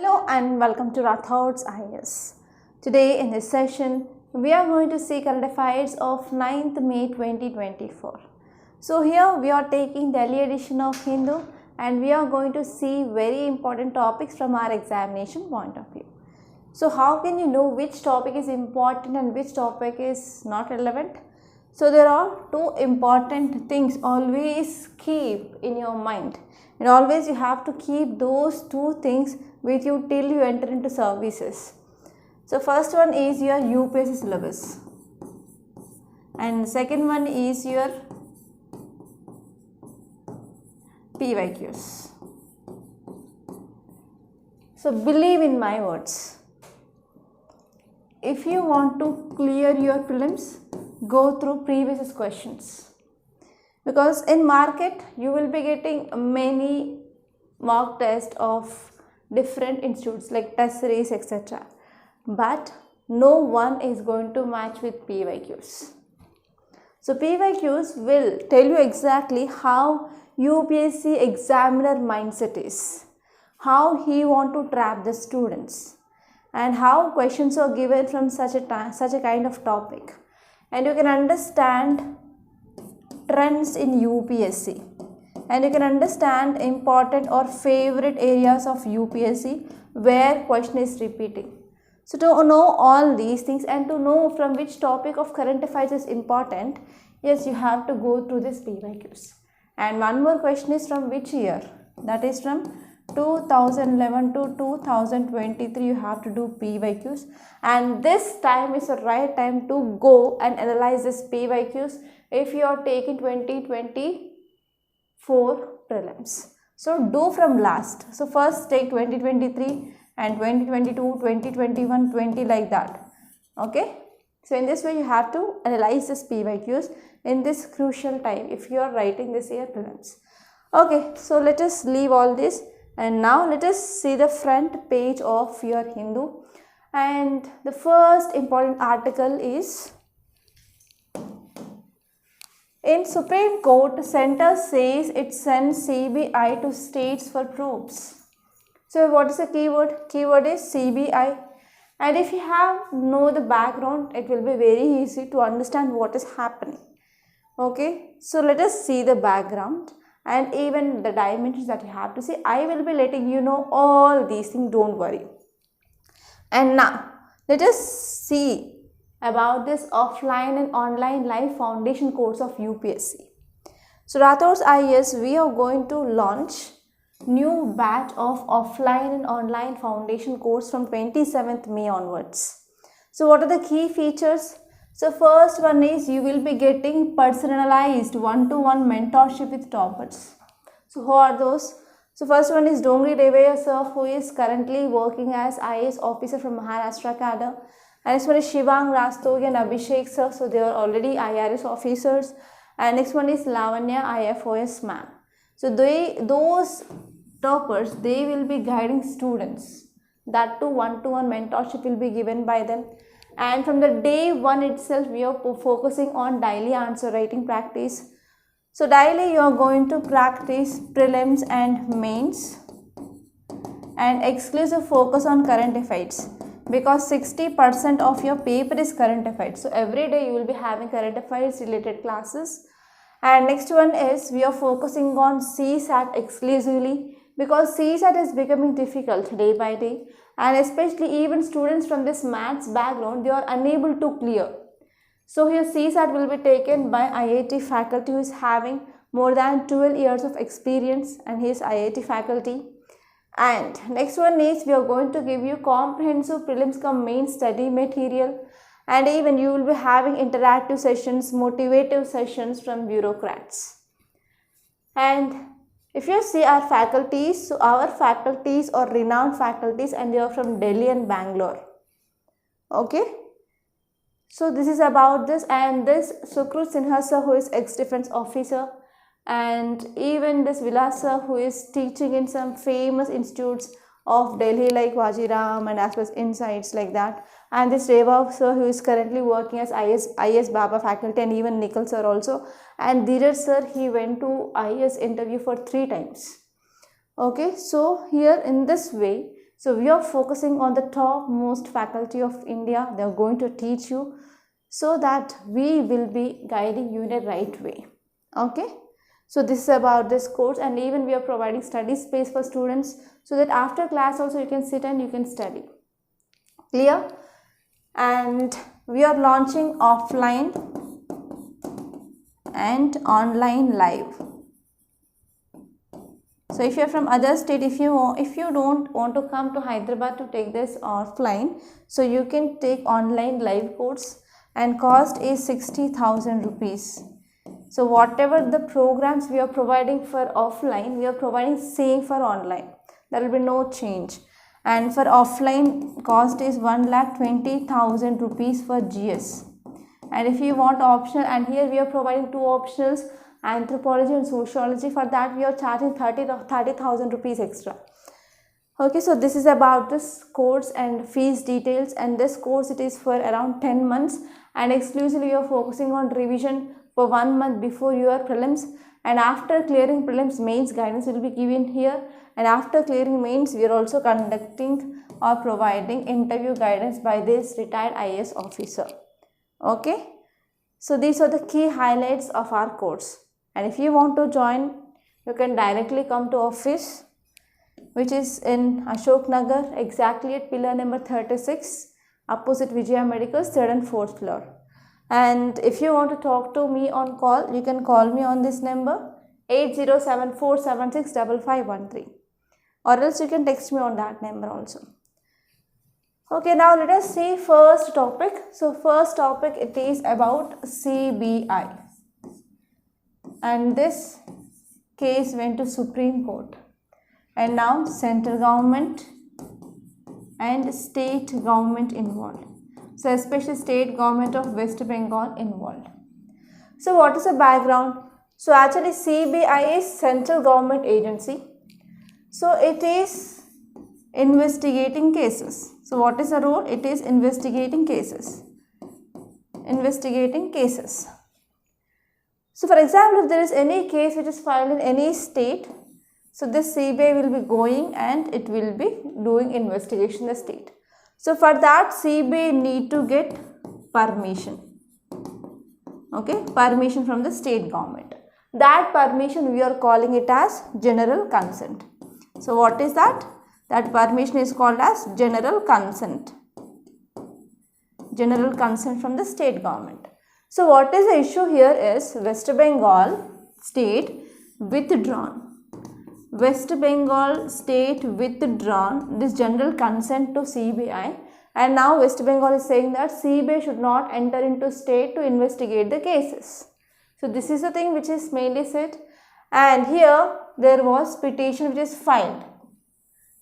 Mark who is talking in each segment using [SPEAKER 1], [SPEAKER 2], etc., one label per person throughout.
[SPEAKER 1] Hello and welcome to Rathods IAS. Today in this session, we are going to see current affairs of 9th May 2024. So here we are taking Delhi edition of Hindu and we are going to see very important topics from our examination point of view. So how can you know which topic is important and which topic is not relevant? So there are two important things always keep in your mind, and always you have to keep those two things with you till you enter into services. So first one is your UPSC syllabus and second one is your PYQs. So believe in my words, if you want to clear your prelims, go through previous questions, because in market you will be getting many mock tests of different institutes like test series etc, but no one is going to match with PYQs. So PYQs will tell you exactly how UPSC examiner mindset is, how he want to trap the students, and how questions are given from such a kind of topic, and you can understand trends in UPSC, and you can understand important or favorite areas of UPSC where question is repeating. So to know all these things and to know from which topic of current affairs is important, yes, you have to go through this PYQs. And one more question is from which year? That is from 2011 to 2023 you have to do PYQs, and this time is the right time to go and analyze this PYQs if you are taking 2024 prelims. So do from last. So first take 2023 and 2022, 2021, 20 like that. Okay. So in this way you have to analyze this PYQs in this crucial time if you are writing this year prelims. Okay. So let us leave all this. And now let us see the front page of your Hindu, and the first important article is, in Supreme Court, Center says it sends CBI to states for probes. So what is the keyword? Keyword is CBI, and if you know the background, it will be very easy to understand what is happening. Okay, so let us see the background and even the dimensions that you have to see. I will be letting you know all these things, don't worry. And now let us see about this offline and online live foundation course of UPSC. So Rathods IAS, we are going to launch new batch of offline and online foundation course from 27th May onwards. So what are the key features? So first one is you will be getting personalized one-to-one mentorship with toppers. So who are those? So first one is Dongri Deveya sir, who is currently working as IAS officer from Maharashtra cadre. And next one is Shivang Rastogi and Abhishek sir, so they are already IRS officers. And next one is Lavanya IFOS ma'am. So those toppers, they will be guiding students. That too one-to-one mentorship will be given by them. And from the day one itself, we are focusing on daily answer writing practice. So daily you are going to practice prelims and mains, and exclusive focus on current affairs, because 60% of your paper is current affairs. So every day you will be having current affairs related classes. And next one is we are focusing on CSAT exclusively, because CSAT is becoming difficult day by day, and especially even students from this maths background, they are unable to clear. So here CSAT will be taken by IIT faculty who is having more than 12 years of experience, and he is IIT faculty. And next one is we are going to give you comprehensive prelims cum main study material, and even you will be having interactive sessions, motivative sessions from bureaucrats. And if you see our faculties, so our faculties are renowned faculties and they are from Delhi and Bangalore. Okay. So this is about this, and this Sukrut Sinha sir, who is ex-defense officer, and even this Vilas sir, who is teaching in some famous institutes of Delhi like Wajiram and as well as Insights like that, and this Reva sir, who is currently working as IAS Baba faculty, and even Nikhil sir also, and Dheeraj sir, he went to IAS interview for 3 times. Okay, so here in this way So we are focusing on the top most faculty of India. They are going to teach you so that we will be guiding you in a right way. Okay. So this is about this course, and even we are providing study space for students so that after class also you can sit and you can study. Clear? And we are launching offline and online live. So if you are from other state, if you don't want to come to Hyderabad to take this offline, so you can take online live course, and cost is 60,000 rupees. So whatever the programs we are providing for offline, we are providing same for online. There will be no change. And for offline, cost is 1,20,000 rupees for GS. And if you want optional, and here we are providing two optionals, anthropology and sociology. For that we are charging 30,000 rupees extra. Okay, so this is about this course and fees details. And this course, it is for around 10 months, and exclusively you are focusing on revision for 1 month before your prelims, and after clearing prelims, mains guidance will be given here, and after clearing mains we are also conducting or providing interview guidance by this retired IAS officer. Okay, so these are the key highlights of our course. And if you want to join, you can directly come to office, which is in Ashok Nagar, exactly at pillar number 36, opposite Vijaya Medicals, 3rd and 4th floor. And if you want to talk to me on call, you can call me on this number 8074765513, or else you can text me on that number also. Okay, now let us see first topic. So first topic, it is about CBI, and this case went to Supreme Court, and now central government and state government involved. So especially state government of West Bengal involved. So what is the background? So actually CBI is central government agency. So it is investigating cases. So what is the role? It is investigating cases. Investigating cases. So for example, if there is any case which is filed in any state, so this CBI will be going and it will be doing investigation in the state. So for that, CBI need to get permission. Okay, permission from the state government. That permission we are calling it as general consent. So what is that? That permission is called as general consent. General consent from the state government. So what is the issue here is West Bengal state withdrawn. West Bengal state withdrawn this general consent to CBI, and now West Bengal is saying that CBI should not enter into state to investigate the cases. So this is the thing which is mainly said, and here there was petition which is filed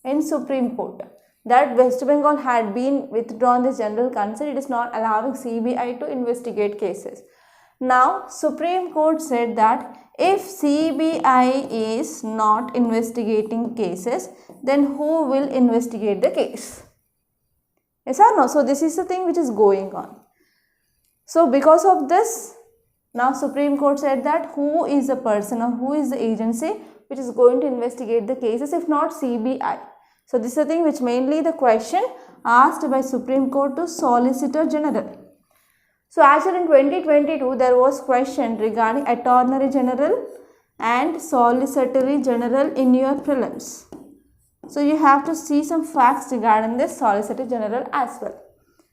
[SPEAKER 1] in Supreme Court that West Bengal had been withdrawn this general consent. It is not allowing CBI to investigate cases. Now Supreme Court said that if CBI is not investigating cases, then who will investigate the case? Yes or no? So this is the thing which is going on. So because of this, now Supreme Court said that who is the person or who is the agency which is going to investigate the cases if not CBI? So this is the thing which mainly the question asked by Supreme Court to Solicitor General. So actually in 2022 there was question regarding Attorney General and Solicitor General in your prelims. So you have to see some facts regarding this Solicitor General as well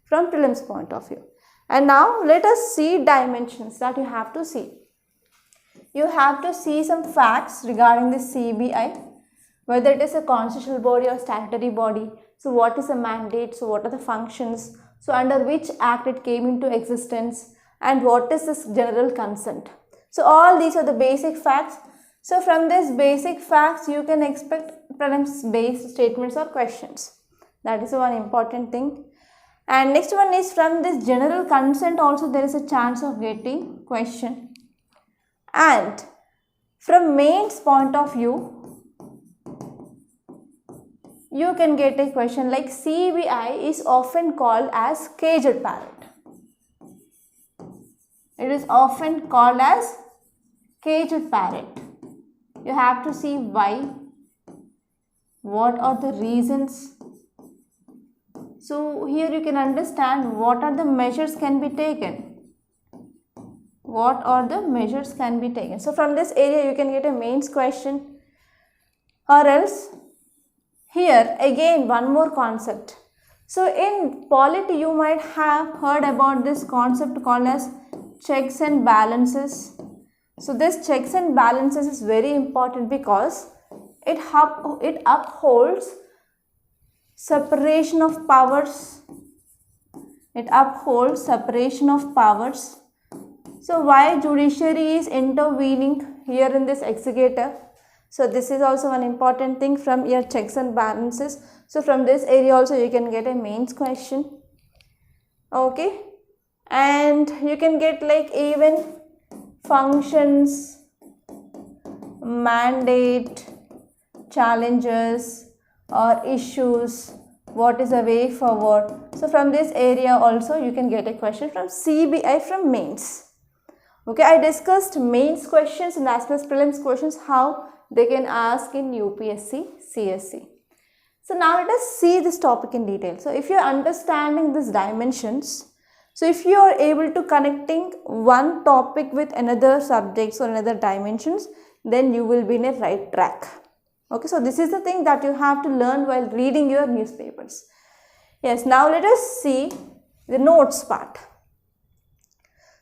[SPEAKER 1] from prelims point of view. And now let us see dimensions that you have to see. You have to see some facts regarding this CBI, whether it is a constitutional body or statutory body. So what is the mandate? So what are the functions? So under which act it came into existence, and what is this general consent? So all these are the basic facts. So from these basic facts you can expect prelims based statements or questions. That is one important thing. And next one is from this general consent also there is a chance of getting question. And from mains point of view, you can get a question like CBI is often called as caged parrot. It is often called as caged parrot. You have to see why, what are the reasons, So here you can understand what are the measures can be taken. What are the measures can be taken? So from this area you can get a mains question, or else here again one more concept. So in polity you might have heard about this concept called as checks and balances. So this checks and balances is very important because it upholds separation of powers. It upholds separation of powers. So why judiciary is intervening here in this executive? So this is also one important thing from your checks and balances. So from this area also you can get a mains question. Okay. And you can get like even functions, mandate, challenges or issues, what is a way forward. So from this area also you can get a question from CBI from mains. Okay, I discussed mains questions and as well as prelims questions, how they can ask in UPSC, CSC. So now let us see this topic in detail. So if you are understanding these dimensions, so if you are able to connecting one topic with another subjects or another dimensions, then you will be in a right track. Okay, so this is the thing that you have to learn while reading your newspapers. Yes, now let us see the notes part.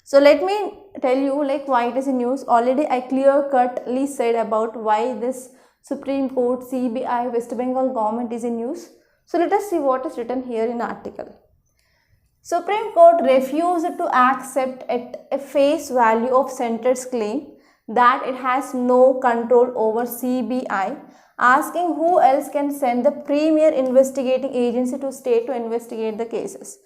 [SPEAKER 1] So let me tell you like why it is in news. Already I clear-cutly said about why this Supreme Court, CBI, West Bengal government is in news. So let us see what is written here in article. Supreme Court refused to accept at a face value of centre's claim that it has no control over CBI, asking who else can send the premier investigating agency to state to investigate the cases.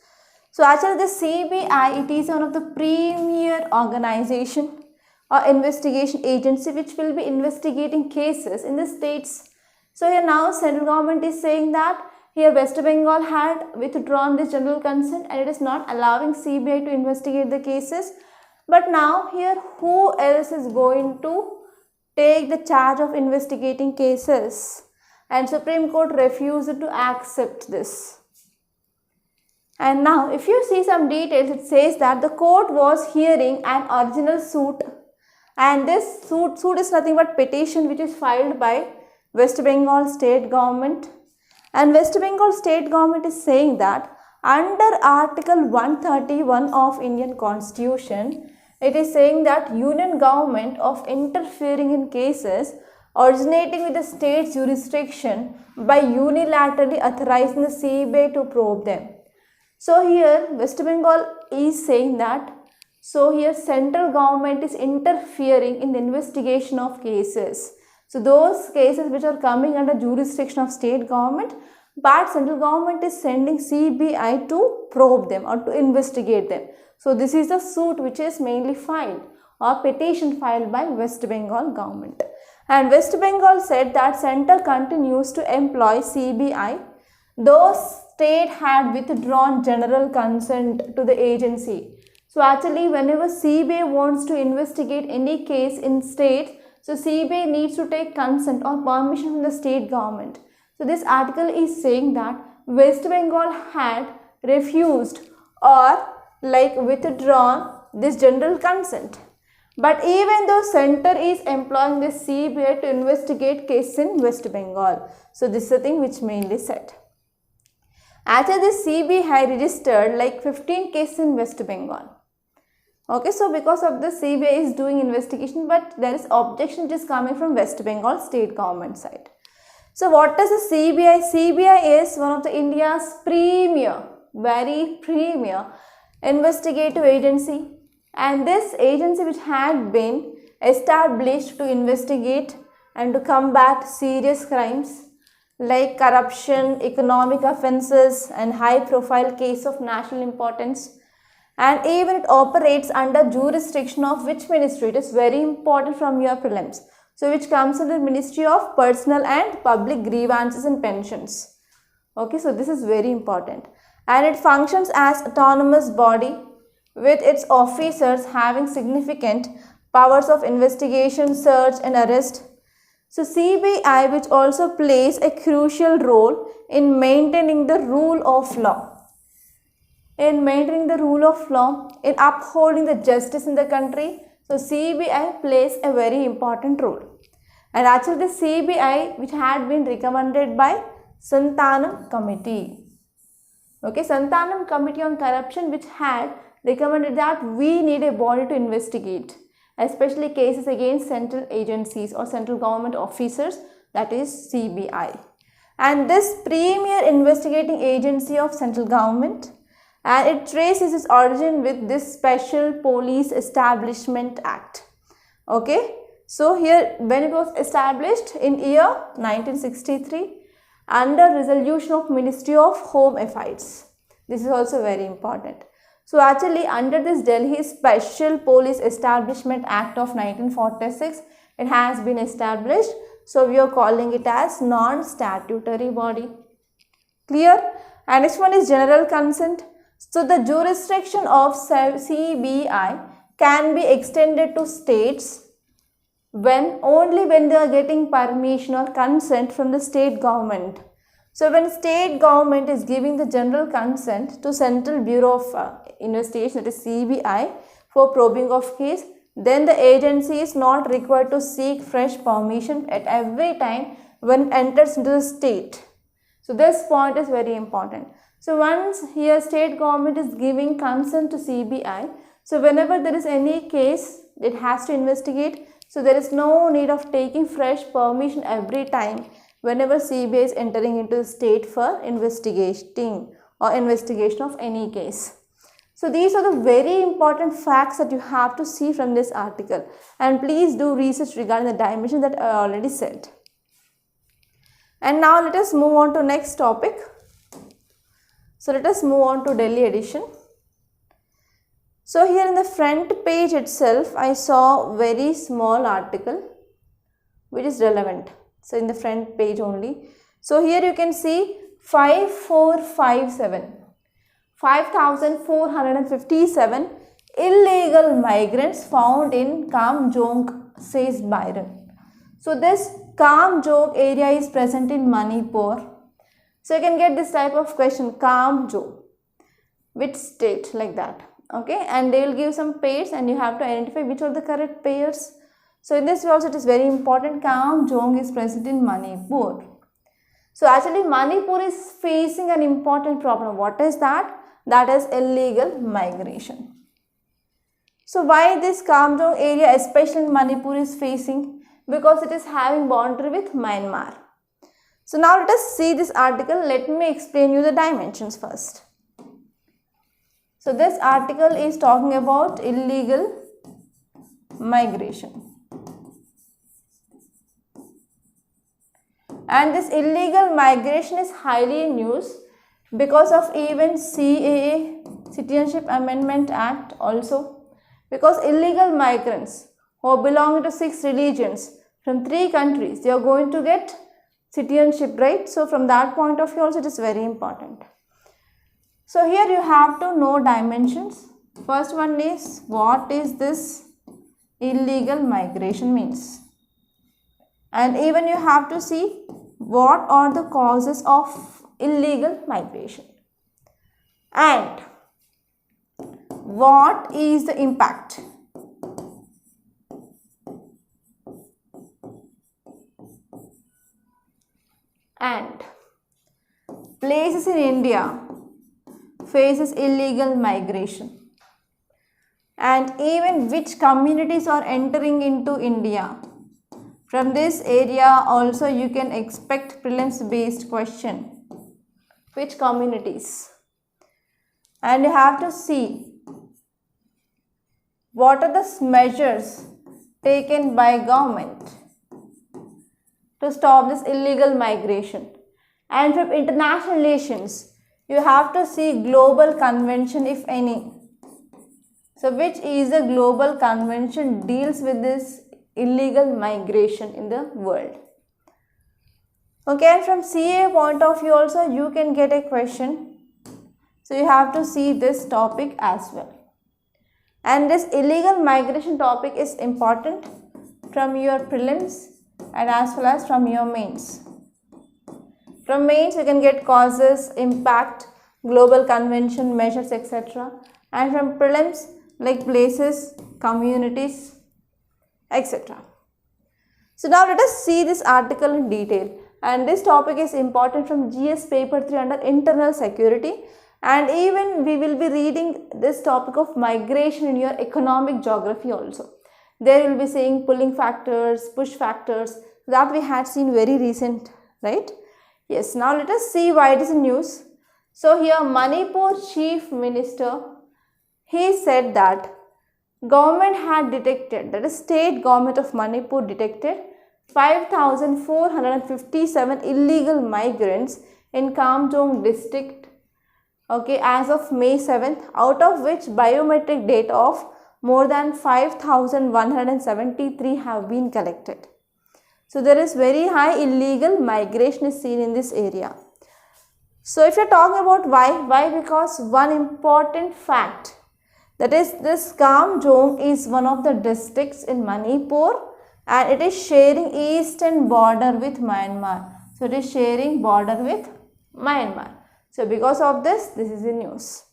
[SPEAKER 1] So actually the CBI, it is one of the premier organization or investigation agency which will be investigating cases in the states. So here now central government is saying that here West Bengal had withdrawn this general consent and it is not allowing CBI to investigate the cases. But now here who else is going to take the charge of investigating cases? And Supreme Court refused to accept this. And now if you see some details, it says that the court was hearing an original suit, and this suit is nothing but petition which is filed by West Bengal state government. And West Bengal state government is saying that under Article 131 of Indian Constitution, it is saying that union government of interfering in cases originating with the state's jurisdiction by unilaterally authorizing the CBI to probe them. So here West Bengal is saying that, so here central government is interfering in the investigation of cases. So those cases which are coming under jurisdiction of state government, but central government is sending CBI to probe them or to investigate them. So this is the suit which is mainly filed or petition filed by West Bengal government. And West Bengal said that center continues to employ CBI though state had withdrawn general consent to the agency. So actually whenever CBI wants to investigate any case in state, so CBI needs to take consent or permission from the state government. So this article is saying that West Bengal had refused or like withdrawn this general consent. But even though center is employing the CBI to investigate cases in West Bengal. So this is the thing which mainly said. Actually the CBI had registered like 15 cases in West Bengal. Okay, so because of the CBI is doing investigation, but there is objection which is coming from West Bengal state government side. So what is the CBI? CBI is one of the India's premier, very premier investigative agency, and this agency which had been established to investigate and to combat serious crimes like corruption, economic offences and high profile case of national importance. And even it operates under jurisdiction of which ministry? It is very important from your prelims. So which comes under Ministry of Personal and Public Grievances and Pensions. Okay, so this is very important. And it functions as autonomous body with its officers having significant powers of investigation, search and arrest. So CBI, which also plays a crucial role in maintaining the rule of law. In maintaining the rule of law, in upholding the justice in the country. So CBI plays a very important role. And actually the CBI, which had been recommended by Santanam Committee. Okay, Santanam Committee on Corruption, which had recommended that we need a body to investigate, especially cases against central agencies or central government officers, that is CBI. And this premier investigating agency of central government, and it traces its origin with this Special Police Establishment Act. Okay, so here when it was established in year 1963 under resolution of Ministry of Home Affairs. This is also very important. So actually under this Delhi Special Police Establishment Act of 1946, it has been established. So we are calling it as non-statutory body. Clear? And next one is general consent. So the jurisdiction of CBI can be extended to states only when they are getting permission or consent from the state government. So when state government is giving the general consent to Central Bureau of Investigation, that is CBI, for probing of case, then the agency is not required to seek fresh permission at every time when it enters into the state. So this point is very important. So once here state government is giving consent to CBI, so whenever there is any case, it has to investigate. So there is no need of taking fresh permission every time whenever CBI is entering into the state for investigating or investigation of any case. So these are the very important facts that you have to see from this article, and please do research regarding the dimension that I already said. And now let us move on to next topic. So let us move on to Delhi edition. So here in the front page itself, I saw very small article which is relevant. So in the front page only. So here you can see 5,457 illegal migrants found in Kamjong, says Byron. So this Kamjong area is present in Manipur. So you can get this type of question, Kamjong, which state, like that. Okay, and they will give some pairs and you have to identify which are the correct pairs. So in this way also it is very important, Kamjong is present in Manipur. So actually Manipur is facing an important problem. What is that? That is illegal migration. So why this Kamjong area, especially in Manipur, is facing? Because it is having boundary with Myanmar. So now let us see this article. Let me explain you the dimensions first. So this article is talking about illegal migration. And this illegal migration is highly in use because of even CAA, Citizenship Amendment Act also. Because illegal migrants who belong to 6 religions from 3 countries, they are going to get citizenship, right? So from that point of view also it is very important. So here you have to know dimensions. First one is, what is this illegal migration means? And even you have to see what are the causes of illegal migration and what is the impact. And places in India faces illegal migration, and even which communities are entering into India. From this area also you can expect prelims based question. Which communities? And you have to see what are the measures taken by government to stop this illegal migration. And from international relations, you have to see global convention, if any. So which is the global convention deals with this illegal migration in the world. Okay, and from CA point of view also you can get a question. So you have to see this topic as well. And this illegal migration topic is important from your prelims and as well as from your mains. From mains you can get causes, impact, global convention, measures, etc. And from prelims like places, communities, etc. So now let us see this article in detail, and this topic is important from GS paper 3 under internal security, and even we will be reading this topic of migration in your economic geography also. There will be saying pulling factors, push factors, that we had seen very recent, right? Yes, now let us see why it is in news. So here Manipur Chief Minister, he said that government had detected, that is state government of Manipur detected 5,457 illegal migrants in Kamjong district, okay, as of May 7th, out of which biometric data of more than 5,173 have been collected. So there is very high illegal migration is seen in this area. So if you are talking about why? Because one important fact, that is this Kamjong is one of the districts in Manipur and it is sharing eastern border with Myanmar. So it is sharing border with Myanmar. So because of this is in news.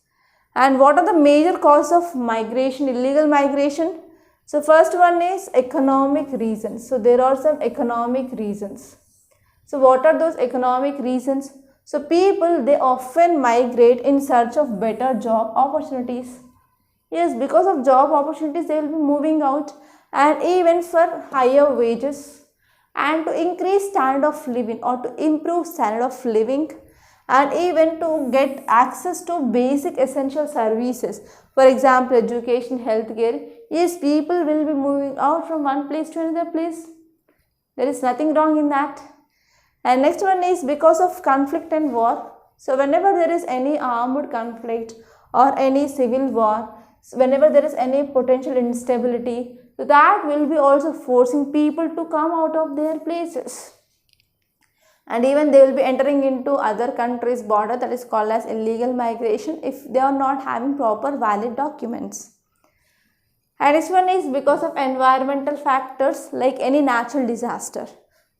[SPEAKER 1] And what are the major causes of migration, illegal migration? So first one is economic reasons. So there are some economic reasons. So what are those economic reasons? So people, they often migrate in search of better job opportunities. Yes, because of job opportunities they will be moving out, and even for higher wages and to increase standard of living or to improve standard of living, and even to get access to basic essential services. For example, education, healthcare. Yes, people will be moving out from one place to another place. There is nothing wrong in that. And next one is because of conflict and war. So whenever there is any armed conflict or any civil war, whenever there is any potential instability, so that will be also forcing people to come out of their places. And even they will be entering into other countries' border, that is called as illegal migration, if they are not having proper valid documents. And this one is because of environmental factors like any natural disaster.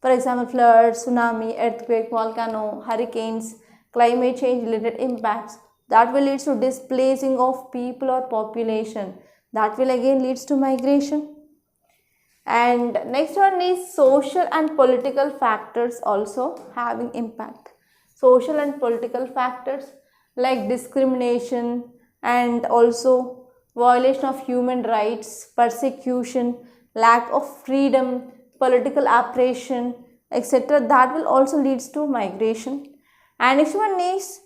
[SPEAKER 1] For example, floods, tsunami, earthquake, volcano, hurricanes, climate change related impacts. That will lead to displacing of people or population. That will again leads to migration. And next one is social and political factors also having impact. Social and political factors like discrimination and also violation of human rights, persecution, lack of freedom, political oppression, etc. That will also leads to migration. And next one is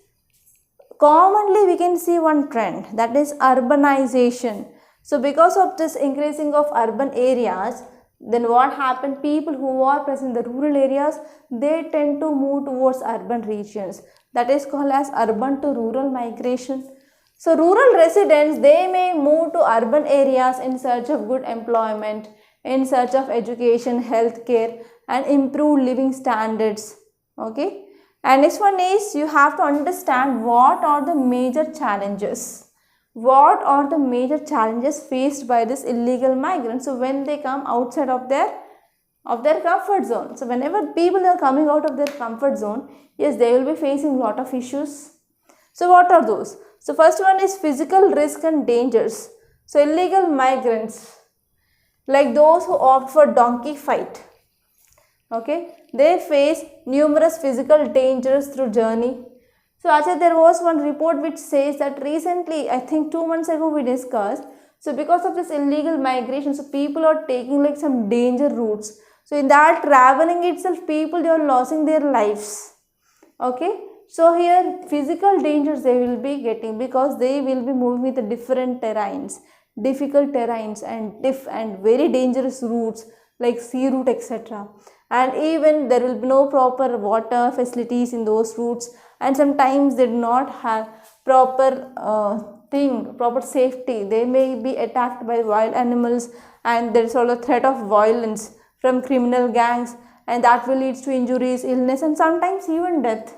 [SPEAKER 1] commonly we can see one trend, that is urbanization. So because of this increasing of urban areas, then what happened, people who are present in the rural areas, they tend to move towards urban regions. That is called as urban to rural migration. So rural residents, they may move to urban areas in search of good employment, in search of education, healthcare and improved living standards. Okay. And next one is you have to understand what are the major challenges. What are the major challenges faced by this illegal migrants? So when they come outside of their comfort zone. So whenever people are coming out of their comfort zone, yes, they will be facing a lot of issues. So what are those? So first one is physical risk and dangers. So illegal migrants, like those who opt for donkey fight, okay, they face numerous physical dangers through journey. So actually there was one report which says that recently, I think 2 months ago we discussed, so because of this illegal migration, so people are taking like some danger routes. So in that traveling itself, people, they are losing their lives. Okay. So here physical dangers they will be getting because they will be moving with the different terrains, difficult terrains and very dangerous routes like sea route, etc. And even there will be no proper water facilities in those routes, and sometimes they do not have proper proper safety. They may be attacked by wild animals, and there is also a threat of violence from criminal gangs, and that will lead to injuries, illness and sometimes even death.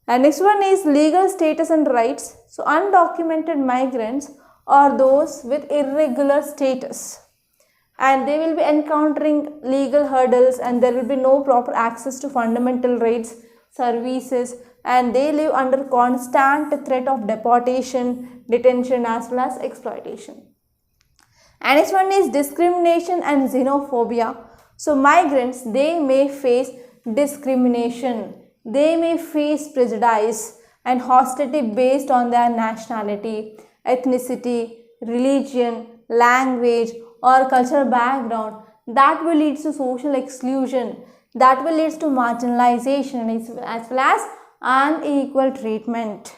[SPEAKER 1] And next one is legal status and rights. So undocumented migrants are those with irregular status. and they will be encountering legal hurdles, and there will be no proper access to fundamental rights, services, and they live under constant threat of deportation, detention, as well as exploitation. And next one is discrimination and xenophobia. So migrants, they may face discrimination, they may face prejudice and hostility based on their nationality, ethnicity, religion, language, or cultural background. That will lead to social exclusion, that will lead to marginalization as well as unequal treatment.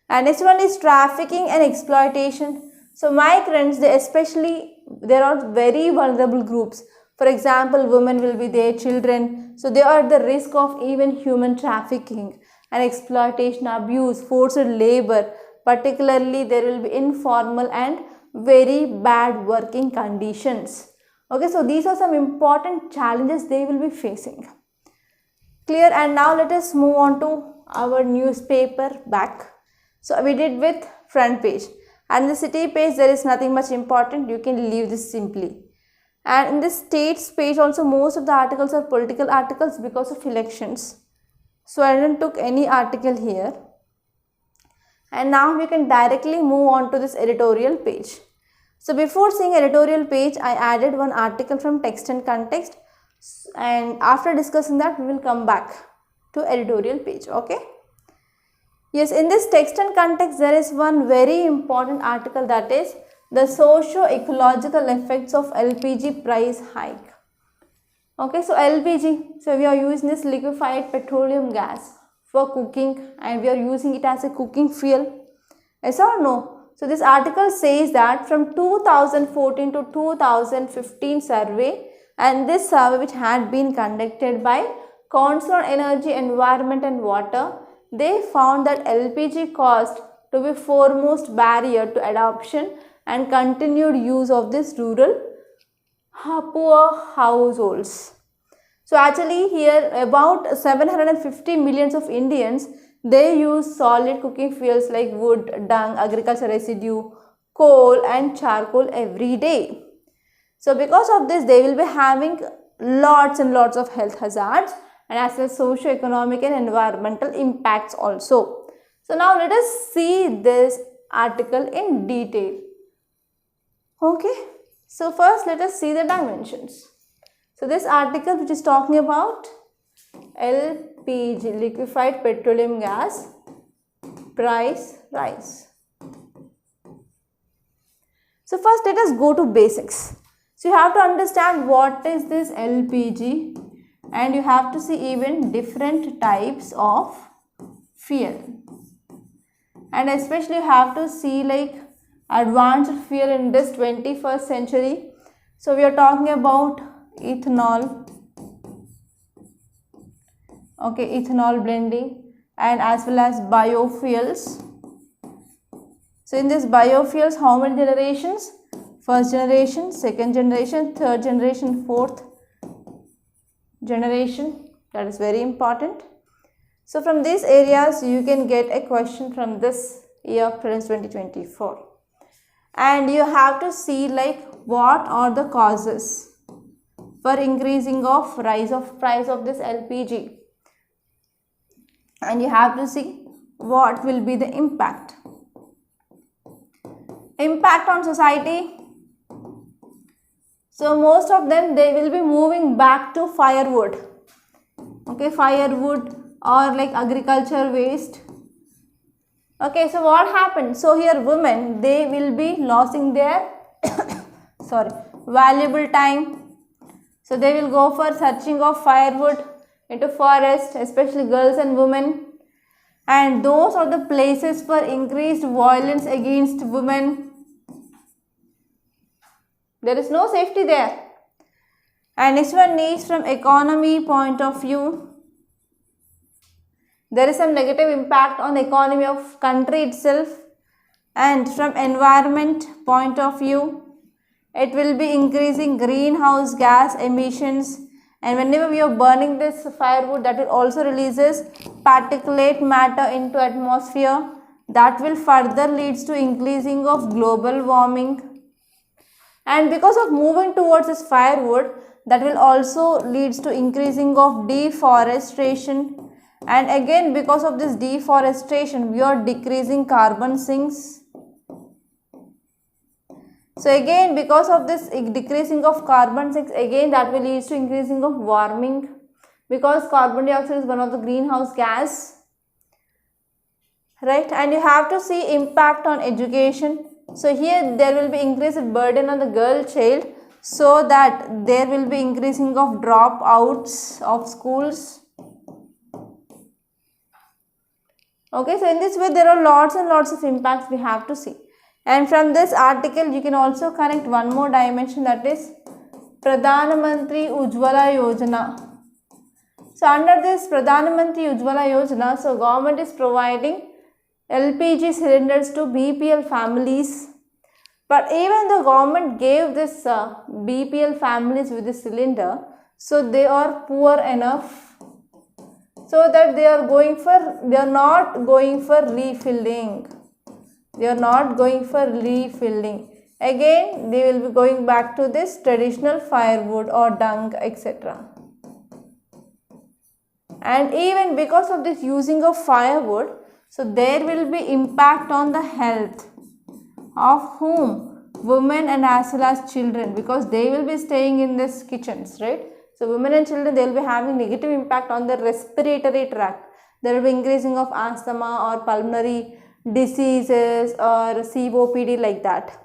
[SPEAKER 1] And next one is trafficking and exploitation. So migrants, there are very vulnerable groups. For example, women will be there, children. So they are at the risk of even human trafficking and exploitation, abuse, forced labor. Particularly, there will be informal and very bad working conditions. Okay, so these are some important challenges they will be facing. Clear? And now let us move on to our newspaper back. So we did with front page. And in the city page, there is nothing much important. You can leave this simply. And in the states page also, most of the articles are political articles because of elections. So I didn't took any article here. And now we can directly move on to this editorial page. So before seeing editorial page, I added one article from text and context. And after discussing that, we will come back to editorial page. Okay. Yes, in this text and context, there is one very important article, that is the socio-ecological effects of LPG price hike. Okay, so LPG, so we are using this liquefied petroleum gas for cooking, and we are using it as a cooking fuel. Yes or no? So this article says that from 2014 to 2015 survey, and this survey which had been conducted by Council on Energy, Environment and Water, they found that LPG caused to be foremost barrier to adoption and continued use of this rural poor households. So actually here about 750 millions of Indians, they use solid cooking fuels like wood, dung, agriculture residue, coal and charcoal every day. So because of this, they will be having lots and lots of health hazards, and as well as socio-economic and environmental impacts also. So now let us see this article in detail. Okay, so first let us see the dimensions. So this article which is talking about LPG, liquefied petroleum gas, price rise. So first let us go to basics. So you have to understand what is this LPG, and you have to see even different types of fuel, and especially you have to see like advanced fuel in this 21st century. So we are talking about ethanol, okay, ethanol blending, and as well as biofuels. So in this biofuels, how many generations? First generation, second generation, third generation, fourth generation. That is very important. So from these areas you can get a question from this year, Prelims 2024, and you have to see like what are the causes for increasing of rise of price of this LPG, and you have to see what will be the impact on society. So most of them, they will be moving back to firewood, okay, firewood or like agriculture waste. Okay, so what happens? So here women, they will be losing their valuable time. So they will go for searching of firewood into forest, especially girls and women, and those are the places for increased violence against women. There is no safety there. And next one is from economy point of view. There is some negative impact on the economy of country itself. And from environment point of view, it will be increasing greenhouse gas emissions. And whenever we are burning this firewood, that will also releases particulate matter into atmosphere. That will further leads to increasing of global warming. And because of moving towards this firewood, that will also leads to increasing of deforestation. And again, because of this deforestation, we are decreasing carbon sinks. So again, because of this decreasing of carbon sinks, again that will lead to increasing of warming, because carbon dioxide is one of the greenhouse gas, right? And you have to see impact on education. So here there will be increased burden on the girl child, so that there will be increasing of dropouts of schools. Okay, so in this way there are lots and lots of impacts we have to see. And from this article you can also connect one more dimension, that is Pradhan Mantri Ujjwala Yojana. So under this Pradhan Mantri Ujjwala Yojana, so government is providing LPG cylinders to BPL families. But even the government gave this BPL families with this cylinder, so they are poor enough, so that they are not going for refilling. They are not going for refilling. Again, they will be going back to this traditional firewood or dung, etc. And even because of this using of firewood, so there will be impact on the health of whom? Women and as well as children, because they will be staying in these kitchens, right? So women and children, they will be having negative impact on the respiratory tract. There will be increasing of asthma or pulmonary diseases or COPD, like that.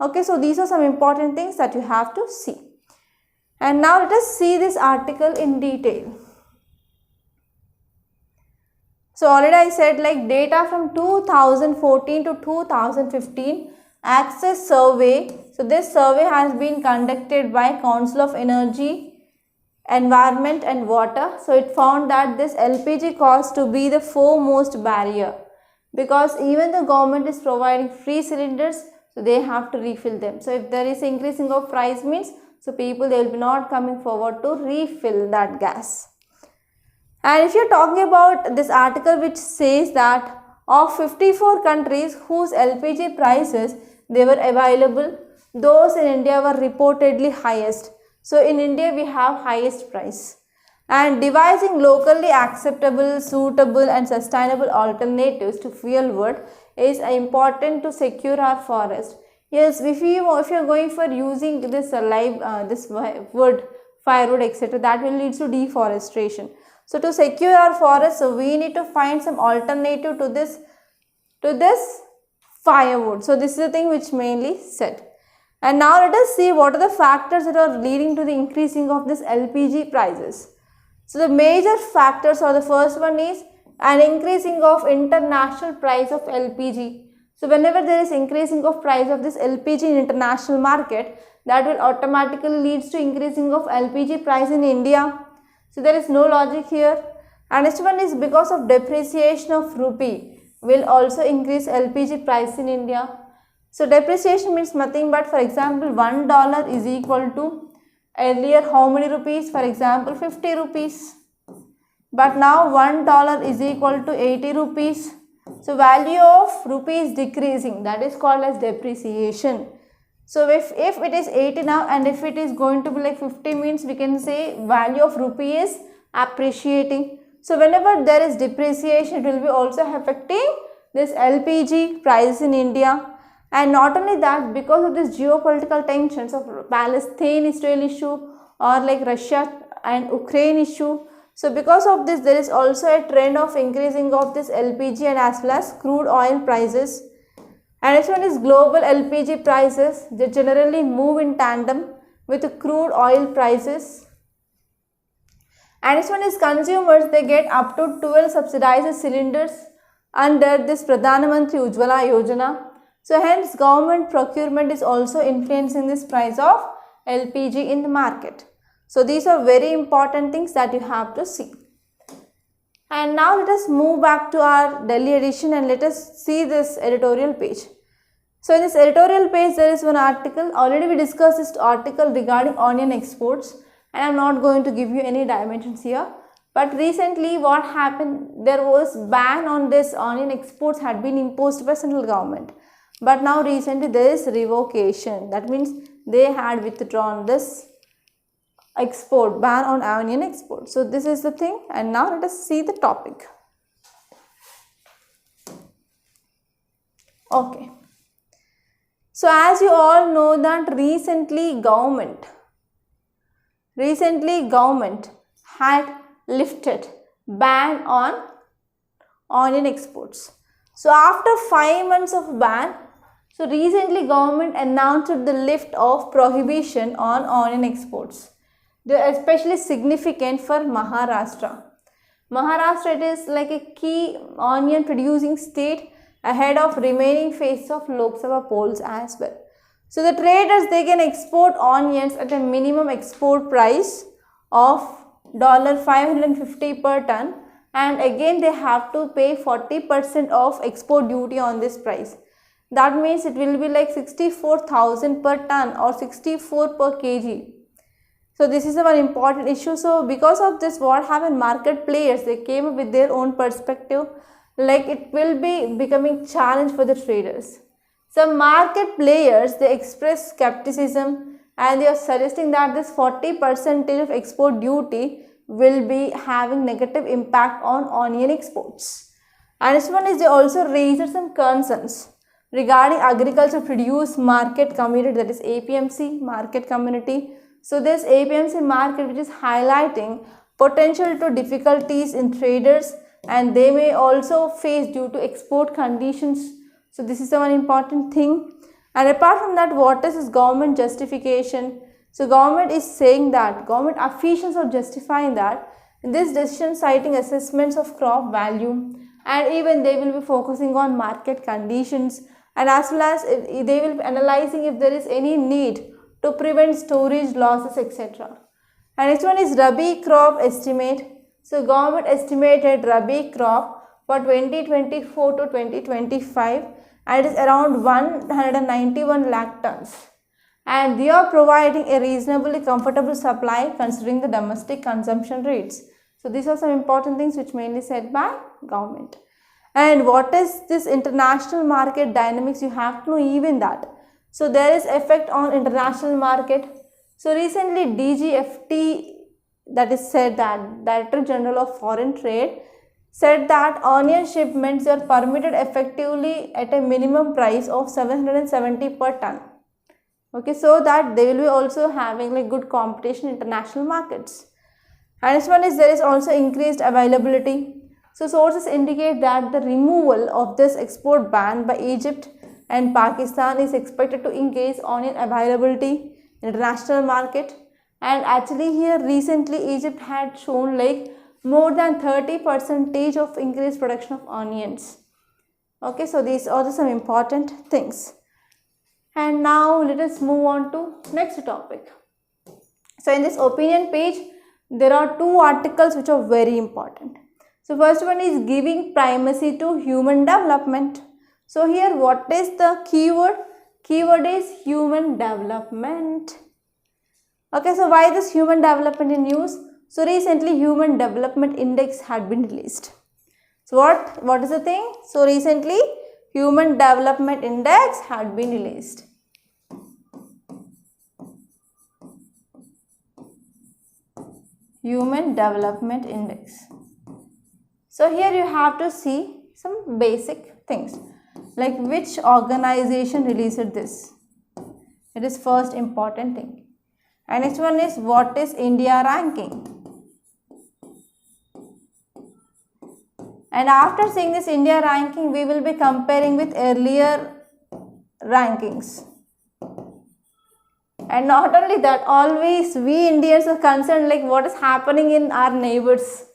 [SPEAKER 1] Okay, so these are some important things that you have to see. And now let us see this article in detail. So already I said, like, data from 2014 to 2015 Access Survey. So this survey has been conducted by Council of Energy, Environment and Water. So it found that this LPG cost to be the foremost barrier, because even the government is providing free cylinders, so they have to refill them. So if there is increasing of price means, so people, they will be not coming forward to refill that gas. And if you are talking about this article which says that of 54 countries whose LPG prices they were available, those in India were reportedly highest. So in India we have highest price. And devising locally acceptable, suitable and sustainable alternatives to fuel wood is important to secure our forest. Yes, if you are going for using this this wood, firewood, etc., that will lead to deforestation. So to secure our forest, so we need to find some alternative to this firewood. So this is the thing which mainly said. And now let us see what are the factors that are leading to the increasing of this LPG prices. So the major factors, or the first one is an increasing of international price of LPG. So whenever there is increasing of price of this LPG in international market, that will automatically leads to increasing of LPG price in India. So there is no logic here. And next one is because of depreciation of rupee will also increase LPG price in India. So depreciation means nothing but, for example, $1 is equal to earlier how many rupees? For example, 50 rupees. But now $1 is equal to 80 rupees. So value of rupee is decreasing. That is called as depreciation. So if it is 80 now, and if it is going to be like 50, means we can say value of rupee is appreciating. So whenever there is depreciation, it will be also affecting this LPG price in India. And not only that, because of this geopolitical tensions of Palestine-Israel issue, or like Russia and Ukraine issue. So because of this, there is also a trend of increasing of this LPG and as well as crude oil prices. And next one is global LPG prices. They generally move in tandem with the crude oil prices. And next one is consumers, they get up to 12 subsidized cylinders under this Pradhan Mantri Ujjwala Yojana. So hence government procurement is also influencing this price of LPG in the market. So these are very important things that you have to see. And now let us move back to our Delhi edition and let us see this editorial page. So in this editorial page there is one article. Already we discussed this article regarding onion exports, and I am not going to give you any dimensions here. But recently what happened, there was ban on this onion exports had been imposed by central government. But now recently there is revocation. That means they had withdrawn this export ban on onion export. So this is the thing, and now let us see the topic. Okay. So as you all know that recently government had lifted ban on onion exports. So after 5 months of ban, so recently government announced the lift of prohibition on onion exports. They are especially significant for Maharashtra. Maharashtra, it is like a key onion producing state ahead of remaining phases of Lok Sabha polls as well. So the traders, they can export onions at a minimum export price of $550 per ton, and again they have to pay 40% of export duty on this price. That means it will be like 64,000 per ton or 64 per kg. So this is a very important issue. So because of this, what happened, market players, they came up with their own perspective, like it will be becoming challenge for the traders. Some market players, they express skepticism and they are suggesting that this 40% of export duty will be having negative impact on onion exports. And this one is, they also raised some concerns regarding agriculture produce market community, that is APMC market community. So this APMC market, which is highlighting potential to difficulties in traders, and they may also face due to export conditions. So this is the one important thing. And apart from that, what is this government justification? So government is saying that, government officials are justifying that this decision citing assessments of crop value, and even they will be focusing on market conditions, and as well as they will be analyzing if there is any need to prevent storage losses, etc. And next one is Rabi crop estimate. So government estimated Rabi crop for 2024 to 2025, and it is around 191 lakh tons. And they are providing a reasonably comfortable supply considering the domestic consumption rates. So these are some important things which mainly said by government. And what is this international market dynamics? You have to know even that. So there is effect on international market. So recently DGFT, that is said that Director General of Foreign Trade, said that onion shipments are permitted effectively at a minimum price of 770 per ton. Okay, so that they will be also having like good competition in international markets. And this one is, there is also increased availability. So sources indicate that the removal of this export ban by Egypt and Pakistan is expected to increase onion availability in international market. And actually here recently Egypt had shown like more than 30% of increased production of onions. Okay, so these are some important things. And now let us move on to next topic. So in this opinion page, there are two articles which are very important. So first one is giving primacy to human development. So here what is the keyword? Keyword is human development. Okay, so why this human development in news? So recently Human Development Index had been released. So what is the thing? So recently Human Development Index had been released. Human Development Index. So here you have to see some basic things, like which organization released this. It is first important thing. And next one is, what is India ranking? And after seeing this India ranking, we will be comparing with earlier rankings. And not only that, always we Indians are concerned like what is happening in our neighbors.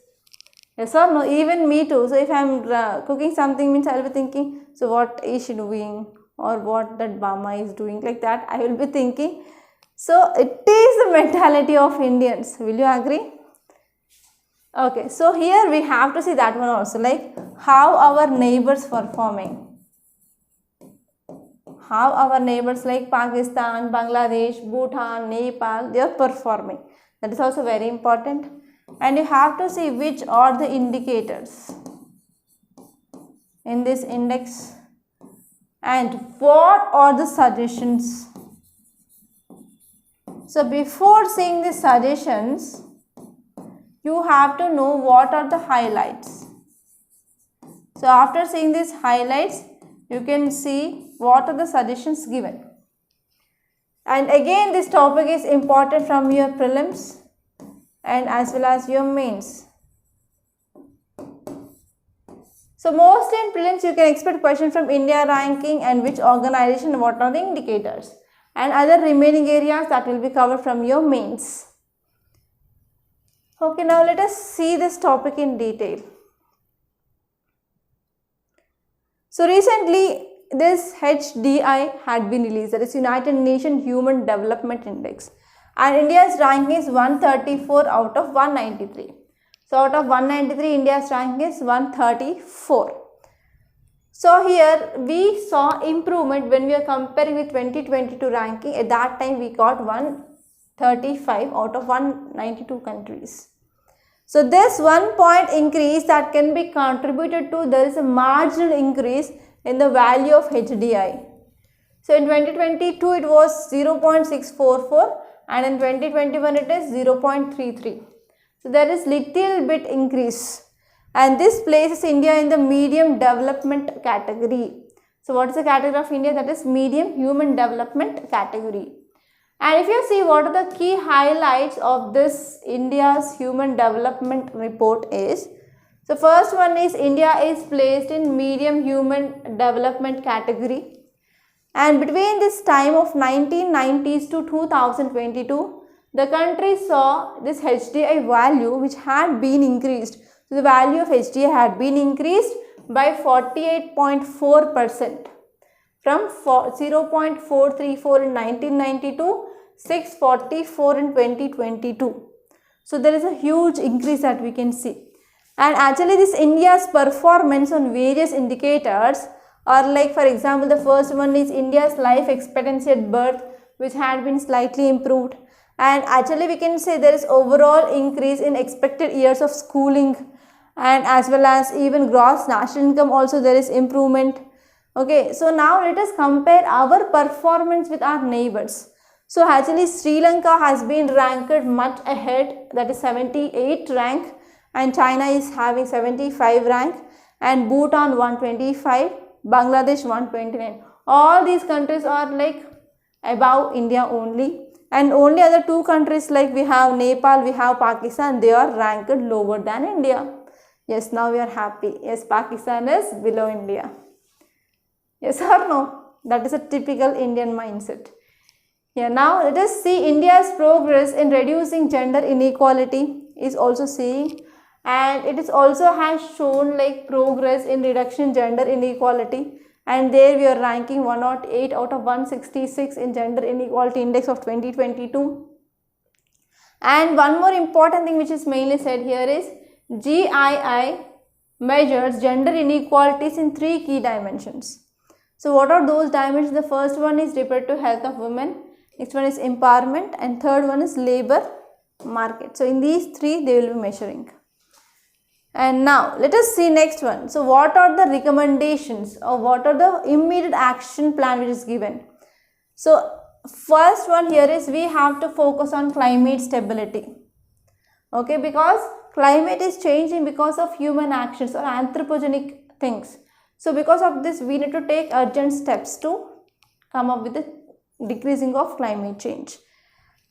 [SPEAKER 1] Yes or no? Even me too. So if I am cooking something, means I will be thinking, so what is she doing, or what that Bama is doing, like that I will be thinking. So it is the mentality of Indians. Will you agree? Okay, so here we have to see that one also, like how our neighbors performing. How our neighbors like Pakistan, Bangladesh, Bhutan, Nepal, they are performing. That is also very important. And you have to see which are the indicators in this index and what are the suggestions So before seeing the suggestions, you have to know what are the highlights. So after seeing these highlights, you can see what are the suggestions given. And again, this topic is important from your prelims and as well as your mains. So mostly in prelims you can expect question from India ranking and which organization, what are the indicators, and other remaining areas that will be covered from your mains. Okay, now let us see this topic in detail. So recently this HDI had been released, that is United Nations Human Development Index, and India's ranking is 134 out of 193. So out of 193, India's ranking is 134. So here we saw improvement when we are comparing with 2022 ranking. At that time we got 135 out of 192 countries. So this 1 point increase that can be contributed to, there is a marginal increase in the value of HDI. So in 2022 it was 0.644 and in 2021 it is 0.33. So there is little bit increase, and this places India in the medium development category. So what is the category of India? That is medium human development category. And if you see what are the key highlights of this India's human development report is, so first one is India is placed in medium human development category, and between this time of 1990s to 2022, the country saw this HDI value which had been increased. So the value of HDI had been increased by 48.4% from 0.434 in 1992, 644 in 2022. So there is a huge increase that we can see. And actually this India's performance on various indicators are like, for example, the first one is India's life expectancy at birth, which had been slightly improved. And actually we can say there is overall increase in expected years of schooling, and as well as even gross national income also there is improvement. Okay, so now let us compare our performance with our neighbors. So actually Sri Lanka has been ranked much ahead, that is 78 rank, and China is having 75 rank, and Bhutan 125, Bangladesh 129. All these countries are like above India only. And only other two countries like we have Nepal, we have Pakistan, they are ranked lower than India. Yes, now we are happy. Yes, Pakistan is below India. Yes or no? That is a typical Indian mindset. Yeah, now let us see India's progress in reducing gender inequality is also seeing, and it is also has shown like progress in reduction gender inequality. And there we are ranking 108 out of 166 in gender inequality index of 2022. And one more important thing which is mainly said here is GII measures gender inequalities in 3 key dimensions. So what are those dimensions? The first one is reproductive health of women, next one is empowerment, and third one is labor market. So in these 3 they will be measuring. And now let us see next one. So what are the recommendations or what are the immediate action plan which is given? So first one here is we have to focus on climate stability. Okay, because climate is changing because of human actions or anthropogenic things. So because of this we need to take urgent steps to come up with the decreasing of climate change.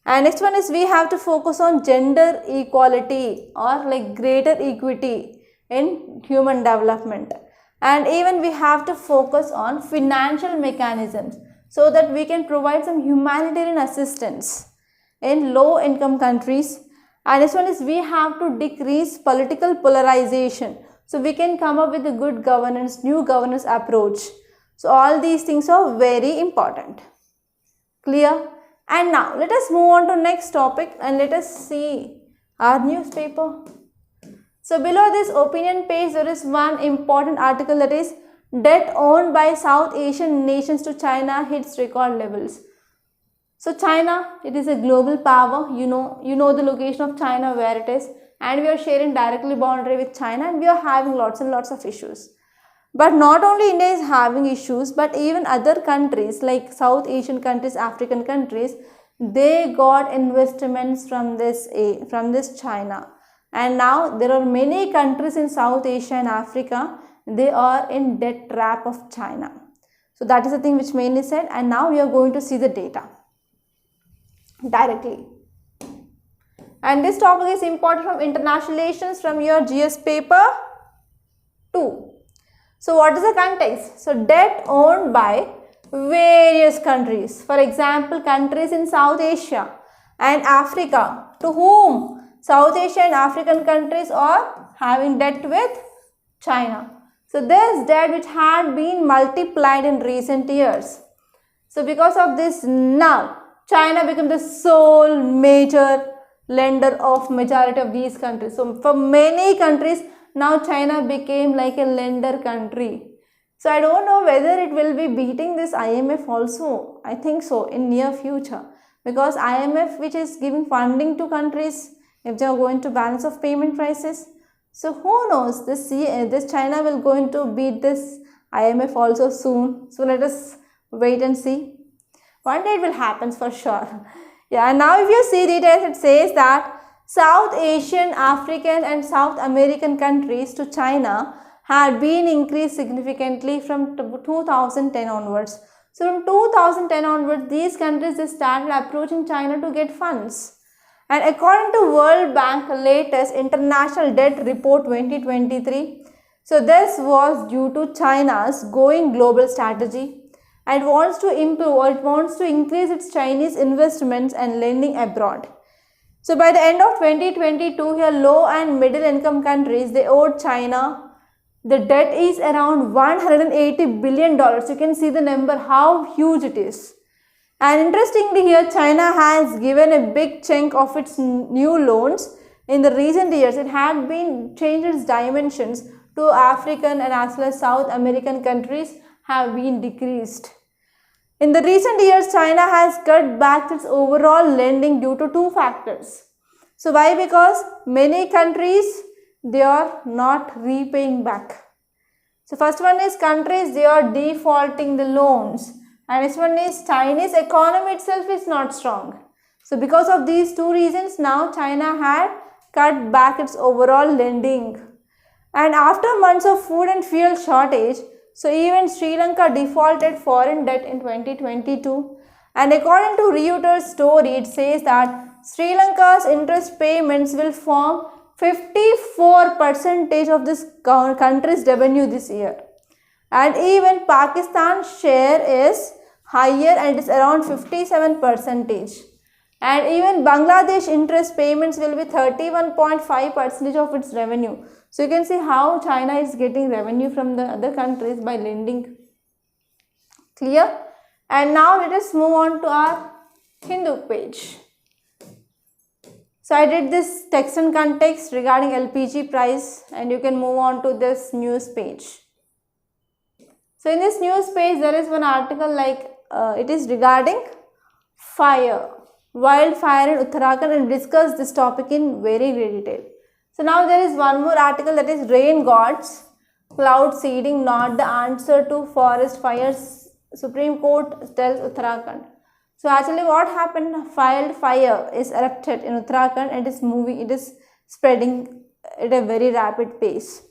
[SPEAKER 1] And next one is we have to focus on gender equality or like greater equity in human development. And even we have to focus on financial mechanisms so that we can provide some humanitarian assistance in low income countries. And next one is we have to decrease political polarization so we can come up with a good governance, new governance approach. So all these things are very important. Clear? And now let us move on to next topic and let us see our newspaper. So below this opinion page there is one important article, that is debt owed by South Asian nations to China hits record levels. So China, it is a global power, you know the location of China where it is, and we are sharing directly boundary with China and we are having lots and lots of issues. But not only India is having issues, but even other countries like South Asian countries, African countries, they got investments from this China. And now there are many countries in South Asia and Africa, they are in debt trap of China. So that is the thing which mainly said, and now we are going to see the data directly. And this topic is important from international relations from your GS paper 2. So what is the context? So debt owned by various countries. For example, countries in South Asia and Africa, to whom South Asia and African countries are having debt with China. So this debt which had been multiplied in recent years. So because of this, now China became the sole major lender of majority of these countries. So for many countries, now China became like a lender country. So I don't know whether it will be beating this IMF also. I think so in near future, because IMF, which is giving funding to countries if they are going to balance of payment crisis. So who knows, this China will going to beat this IMF also soon. So let us wait and see. One day it will happen for sure. Yeah, and now if you see details, it says that South Asian, African and South American countries to China had been increased significantly from 2010 onwards. So from 2010 onwards, these countries they started approaching China to get funds. And according to World Bank latest International Debt Report 2023, so this was due to China's going global strategy. And it wants to improve, or it wants to increase its Chinese investments and lending abroad. So by the end of 2022, here low and middle income countries, they owed China, the debt is around $180 billion. You can see the number, how huge it is. And interestingly here, China has given a big chunk of its new loans in the recent years. It had been changed its dimensions to African and as well as South American countries have been decreased. In the recent years, China has cut back its overall lending due to two factors. So why? Because many countries, they are not repaying back. So first one is countries, they are defaulting the loans. And next one is Chinese economy itself is not strong. So because of these two reasons, now China had cut back its overall lending. And after months of food and fuel shortage, so even Sri Lanka defaulted foreign debt in 2022. And according to Reuters story, it says that Sri Lanka's interest payments will form 54% of this country's revenue this year. And even Pakistan's share is higher and it is around 57%. And even Bangladesh interest payments will be 31.5% of its revenue. So you can see how China is getting revenue from the other countries by lending. Clear? And now let us move on to our Hindu page. So I did this text and context regarding LPG price, and you can move on to this news page. So in this news page, there is one article like it is regarding wildfire in Uttarakhand, and discuss this topic in very great detail. So now there is one more article, that is rain gods, cloud seeding not the answer to forest fires, Supreme Court tells Uttarakhand. So actually what happened, wildfire is erupted in Uttarakhand and it is spreading at a very rapid pace.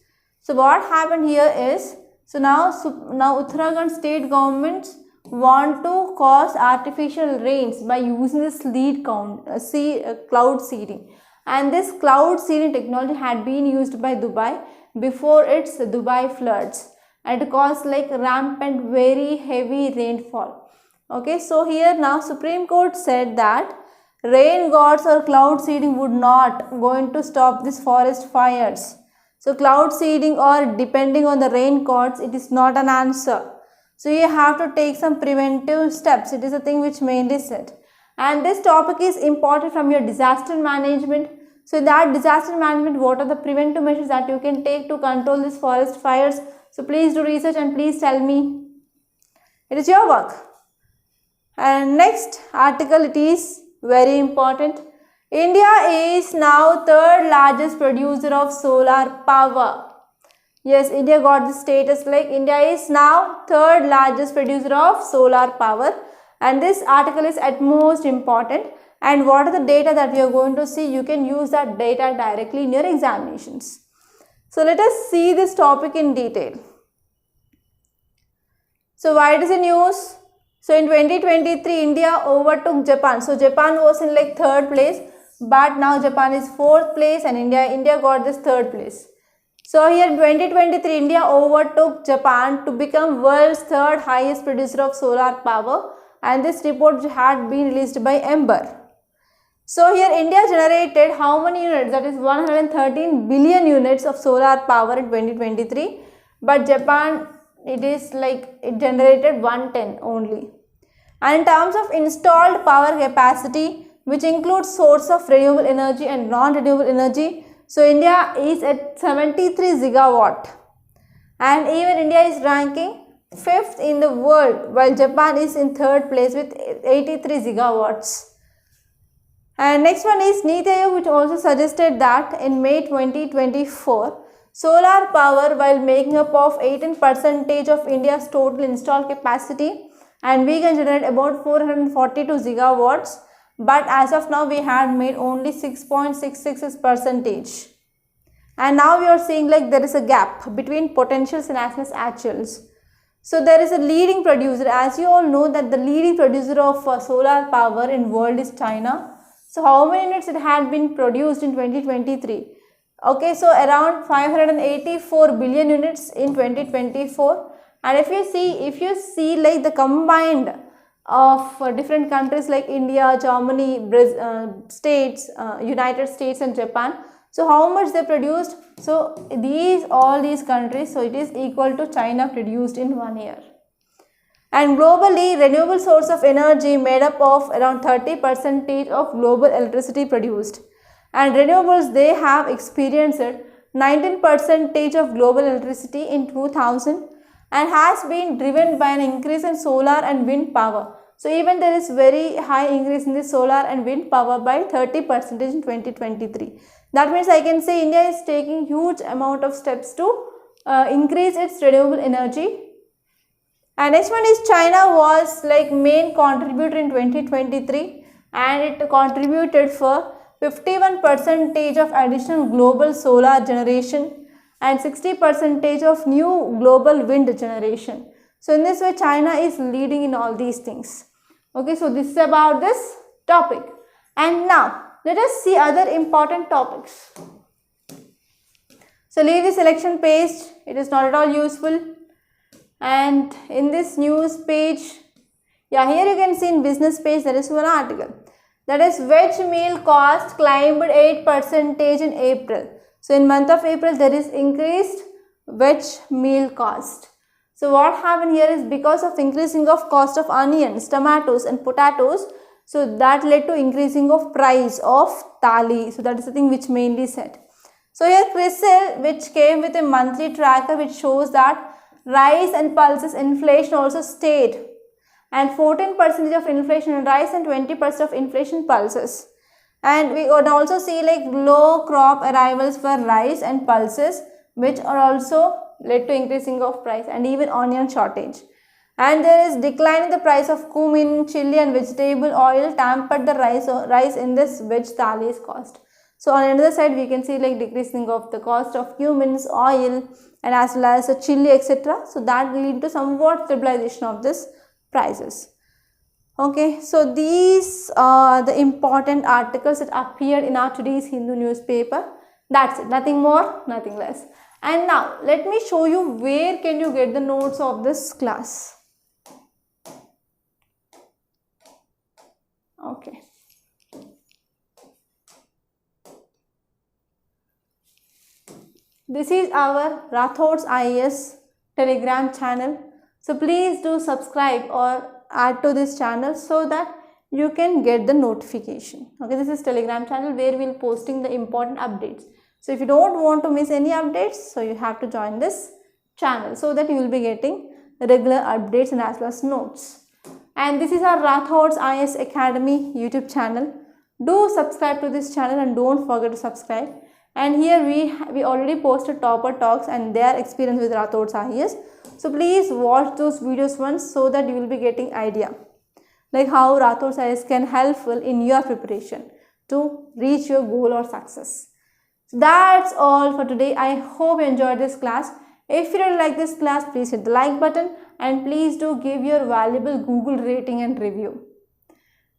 [SPEAKER 1] So what happened here is, so now Uttarakhand state governments want to cause artificial rains by using this cloud seeding. And this cloud seeding technology had been used by Dubai before its Dubai floods, and it caused like rampant very heavy rainfall. Okay, so here now Supreme Court said that rain gods or cloud seeding would not going to stop these forest fires. So cloud seeding or depending on the rain gods, it is not an answer. So you have to take some preventive steps. It is a thing which mainly said. And this topic is important from your disaster management. So in that disaster management, what are the preventive measures that you can take to control these forest fires? So please do research and please tell me. It is your work. And next article, it is very important. India is now third largest producer of solar power. Yes, India got the status like India is now third largest producer of solar power. And this article is at most important. And what are the data that we are going to see? You can use that data directly in your examinations. So let us see this topic in detail. So why it is in news? So in 2023, India overtook Japan. So Japan was in like 3rd place, but now Japan is 4th place and India got this 3rd place. So here in 2023, India overtook Japan to become world's 3rd highest producer of solar power, and this report had been released by Ember. So here India generated how many units? That is 113 billion units of solar power in 2023, but Japan, it generated 110 only. And in terms of installed power capacity, which includes source of renewable energy and non-renewable energy, so India is at 73 gigawatt, and even India is ranking 5th in the world, while Japan is in 3rd place with 83 gigawatts. And next one is Niti Aayog, which also suggested that in May 2024, solar power, while making up of 18% of India's total installed capacity, and we can generate about 442 gigawatts, but as of now we had made only 6.66%. And now we are seeing like there is a gap between potentials and as well as actuals. So there is a leading producer. As you all know that the leading producer of solar power in world is China. So how many units it had been produced in 2023? Okay, so around 584 billion units in 2024. And if you see like the combined of different countries like India, Germany, United States and Japan, so how much they produced? So all these countries, so it is equal to China produced in 1 year. And globally, renewable source of energy made up of around 30% of global electricity produced. And renewables, they have experienced 19% of global electricity in 2000 and has been driven by an increase in solar and wind power. So even there is very high increase in the solar and wind power by 30% in 2023. That means I can say India is taking huge amount of steps to increase its renewable energy. And next one is China was like main contributor in 2023, and it contributed for 51% of additional global solar generation and 60% of new global wind generation. So in this way China is leading in all these things. Okay, so this is about this topic. And now let us see other important topics. So leave the selection page, it is not at all useful. And in this news page, here you can see in business page there is one article. That is veg meal cost climbed 8% in April. So in month of April there is increased veg meal cost. So what happened here is because of increasing of cost of onions, tomatoes and potatoes, so that led to increasing of price of Thali. So that is the thing which mainly said. So here CRISIL, which came with a monthly tracker which shows that rice and pulses inflation also stayed, and 14% of inflation in rice and 20% of inflation pulses. And we would also see like low crop arrivals for rice and pulses, which are also led to increasing of price, and even onion shortage. And there is decline in the price of cumin, chili and vegetable oil tempered the rice in this veg thali's cost. So on another side we can see like decreasing of the cost of cumins, oil and as well as chili etc. So that lead to somewhat stabilization of this prices. Okay, so these are the important articles that appeared in our today's Hindu newspaper. That's it, nothing more, nothing less. And now let me show you where can you get the notes of this class. Okay. This is our Rathods IAS Telegram channel. So please do subscribe or add to this channel so that you can get the notification. Okay, this is Telegram channel where we'll posting the important updates. So if you don't want to miss any updates, so you have to join this channel so that you will be getting regular updates and as well as notes. And this is our Rathods IAS Academy YouTube channel. Do subscribe to this channel and don't forget to subscribe. And here we already posted topper talks and their experience with Rathods IAS. So please watch those videos once so that you will be getting idea. like how Rathods IAS can helpful in your preparation to reach your goal or success. So that's all for today. I hope you enjoyed this class. If you really like this class, please hit the like button and please do give your valuable Google rating and review.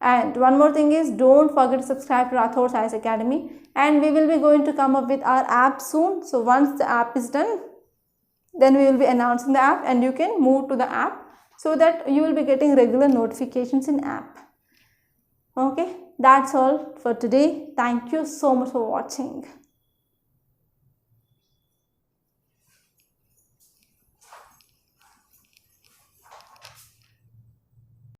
[SPEAKER 1] And one more thing is, don't forget to subscribe to Rathods IAS Academy, and we will be going to come up with our app soon. So once the app is done, then we will be announcing the app and you can move to the app so that you will be getting regular notifications in app. Okay, that's all for today. Thank you so much for watching.